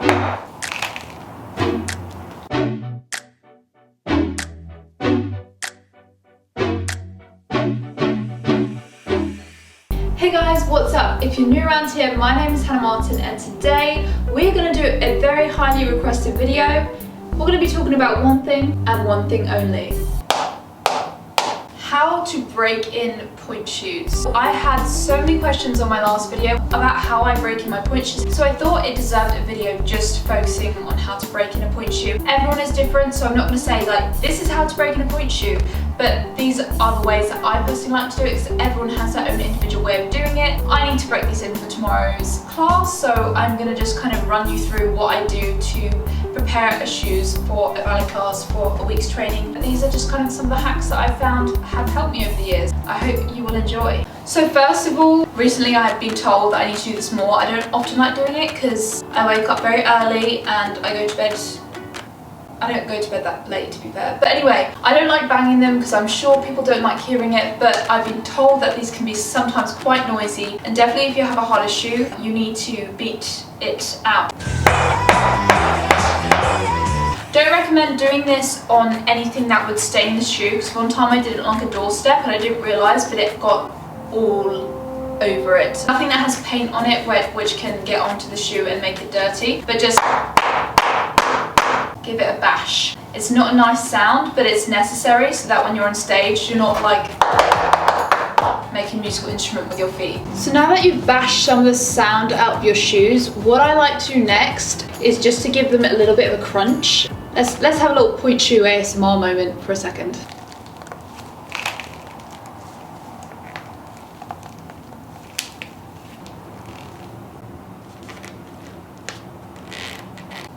Hey guys, what's up? If you're new around here, my name is Hannah Martin and today we're going to do a very highly requested video. We're going to be talking about one thing and one thing only. How to break in pointe shoes. I had so many questions on my last video about how I break in my pointe shoes, so I thought it deserved a video just focusing on how to break in a pointe shoe. Everyone is different, so I'm not going to say like this is how to break in a pointe shoe, but these are the ways that I personally like to do it because everyone has their own individual way of doing it. I need to break these in for tomorrow's class, so I'm going to just kind of run you through what I do to prepare a shoes for a ballet class for a week's training. These are just kind of some of the hacks that I've found have helped me over the years. I hope you will enjoy. So first of all, recently I have been told that I need to do this more. I don't often like doing it because I wake up very early and I go to bed. I don't go to bed that late, to be fair. But anyway, I don't like banging them because I'm sure people don't like hearing it, but I've been told that these can be sometimes quite noisy, and definitely if you have a harder shoe, you need to beat it out. Don't recommend doing this on anything that would stain the shoe, because one time I did it on like a doorstep and I didn't realise, but it got all over it. Nothing that has paint on it which can get onto the shoe and make it dirty, but just give it a bash. It's not a nice sound, but it's necessary so that when you're on stage, you're not like making a musical instrument with your feet. So now that you've bashed some of the sound out of your shoes, what I like to do next is just to give them a little bit of a crunch. Let's have a little pointe shoe ASMR moment for a second.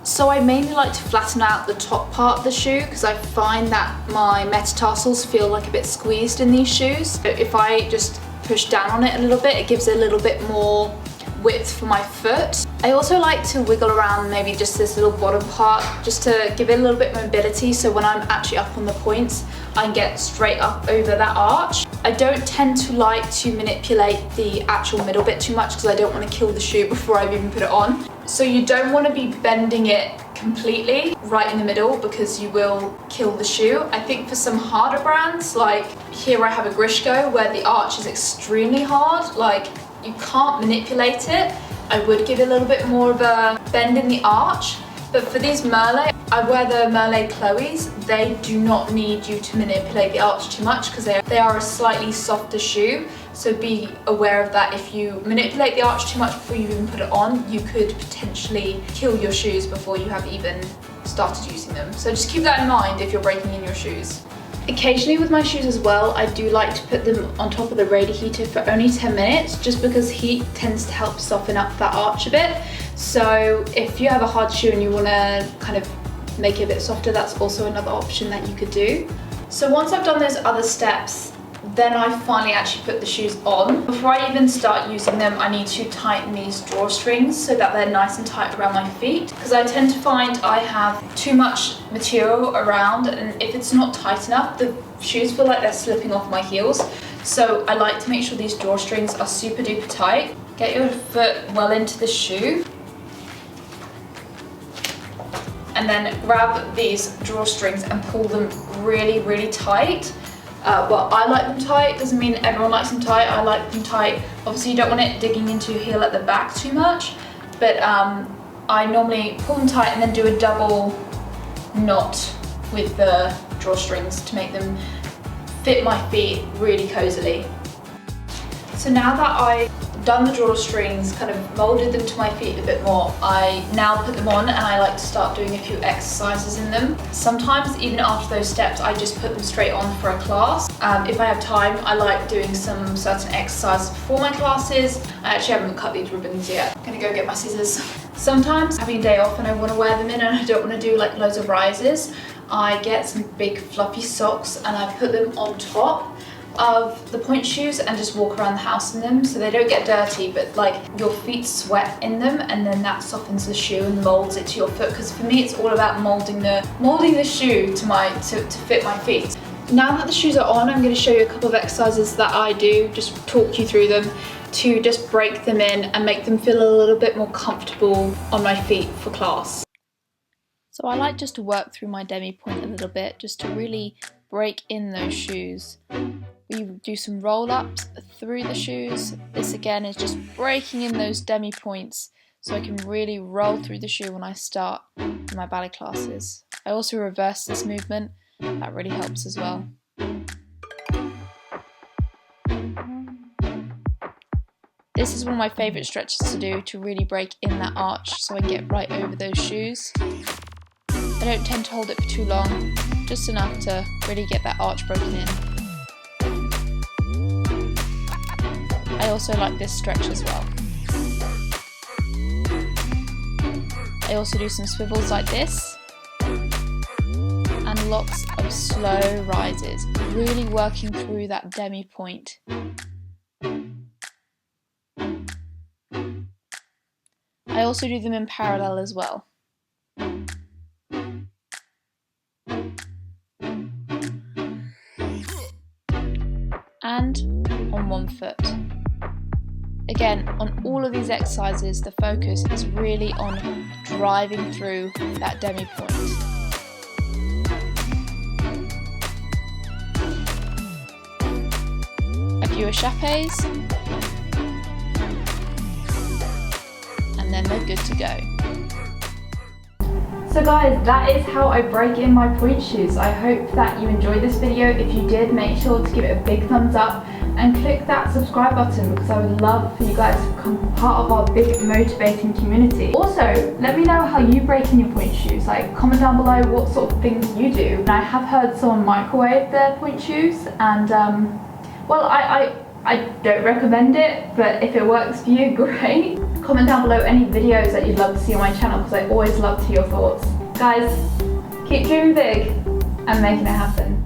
So I mainly like to flatten out the top part of the shoe because I find that my metatarsals feel like a bit squeezed in these shoes. So if I just push down on it a little bit, it gives it a little bit more width for my foot. I also like to wiggle around maybe just this little bottom part just to give it a little bit of mobility, so when I'm actually up on the points I can get straight up over that arch. I don't tend to like to manipulate the actual middle bit too much because I don't want to kill the shoe before I've even put it on. So you don't want to be bending it completely right in the middle because you will kill the shoe. I think for some harder brands, like here I have a Grishko where the arch is extremely hard, like you can't manipulate it. I would give it a little bit more of a bend in the arch, but for these Merle, I wear the Merle Chloes. They do not need you to manipulate the arch too much because they are a slightly softer shoe. So be aware of that. If you manipulate the arch too much before you even put it on, you could potentially kill your shoes before you have even started using them. So just keep that in mind if you're breaking in your shoes. Occasionally with my shoes as well, I do like to put them on top of the radiator for only 10 minutes just because heat tends to help soften up that arch a bit. So if you have a hard shoe and you want to kind of make it a bit softer, that's also another option that you could do. So once I've done those other steps, then I finally actually put the shoes on. Before I even start using them, I need to tighten these drawstrings so that they're nice and tight around my feet, because I tend to find I have too much material around, and if it's not tight enough, the shoes feel like they're slipping off my heels. So I like to make sure these drawstrings are super duper tight. Get your foot well into the shoe, and then grab these drawstrings and pull them really, really tight. Well, I like them tight, doesn't mean everyone likes them tight. I like them tight. Obviously you don't want it digging into your heel at the back too much, but I normally pull them tight and then do a double knot with the drawstrings to make them fit my feet really cozily. So now that I've done the drawstrings, kind of molded them to my feet a bit more, I now put them on and I like to start doing a few exercises in them. Sometimes even after those steps I just put them straight on for a class. If I have time, I like doing some certain exercises before my classes. I actually haven't cut these ribbons yet. I'm gonna go get my scissors. Sometimes having a day off and I want to wear them in and I don't want to do like loads of rises, I get some big fluffy socks and I put them on top of the pointe shoes and just walk around the house in them so they don't get dirty, but like your feet sweat in them and then that softens the shoe and molds it to your foot, because for me it's all about molding the shoe to fit my feet. Now that the shoes are on, I'm going to show you a couple of exercises that I do, just talk you through them. to just break them in and make them feel a little bit more comfortable on my feet for class. So I like just to work through my demi-pointe a little bit, just to really break in those shoes. We do some roll-ups through the shoes. This again is just breaking in those demi-points so I can really roll through the shoe when I start my ballet classes. I also reverse this movement, that really helps as well. This is one of my favourite stretches to do to really break in that arch so I can get right over those shoes. I don't tend to hold it for too long, just enough to really get that arch broken in. I also like this stretch as well. I also do some swivels like this and lots of slow rises, really working through that demi-pointe. I also do them in parallel as well. And on one foot. Again, on all of these exercises, the focus is really on driving through that demi-pointe. A few échappés, and then they're good to go. So guys, that is how I break in my pointe shoes. I hope that you enjoyed this video. If you did, make sure to give it a big thumbs up and click that subscribe button, because I would love for you guys to become part of our big motivating community. Also, let me know how you break in your pointe shoes. Like, comment down below what sort of things you do. And I have heard someone microwave their pointe shoes, and well, I don't recommend it, but if it works for you, great. Comment down below any videos that you'd love to see on my channel, because I always love to hear your thoughts. Guys, keep dreaming big and making it happen.